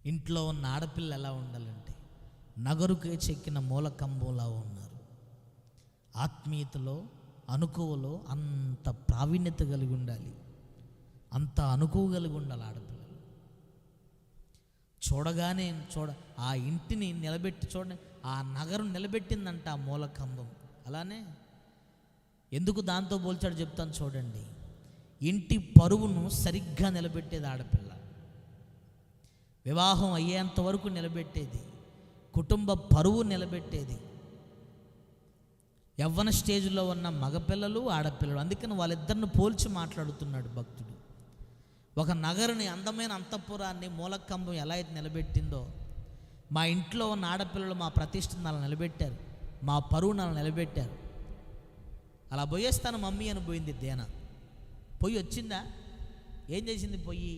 ఇంట్లో ఉన్న ఆడపిల్ల ఎలా ఉండాలంటే నగరుకే చెక్కిన మూలకంబంలా ఉన్నారు. ఆత్మీయతలో, అనుకువలో అంత ప్రావీణ్యత కలిగి ఉండాలి, అంత అనుకువ కలిగి ఉండాలి ఆడపిల్లలు. చూడగానే ఆ ఇంటిని నిలబెట్టి చూడండి, ఆ నగరం నిలబెట్టిందంట ఆ మూలకంబం. అలానే ఎందుకు దాంతో పోల్చాడు చెప్తాను చూడండి. ఇంటి పరువును సరిగ్గా నిలబెట్టేది ఆడపిల్ల, వివాహం అయ్యేంత వరకు నిలబెట్టేది, కుటుంబ పరువు నిలబెట్టేది. యవ్వన స్టేజ్లో ఉన్న మగపిల్లలు, ఆడపిల్లలు. అందుకని వాళ్ళిద్దరిని పోల్చి మాట్లాడుతున్నాడు భక్తుడు. ఒక నగరుని, అందమైన అంతఃపురాన్ని మూలకంబం ఎలా అయితే నిలబెట్టిందో, మా ఇంట్లో ఉన్న ఆడపిల్లలు మా ప్రతిష్టను అలా నిలబెట్టారు, మా పరువును అలా నిలబెట్టారు. అలా పోయేస్తాను మమ్మీ అని పోయింది దేనా. పొయ్యి వచ్చిందా? ఏం చేసింది పొయ్యి?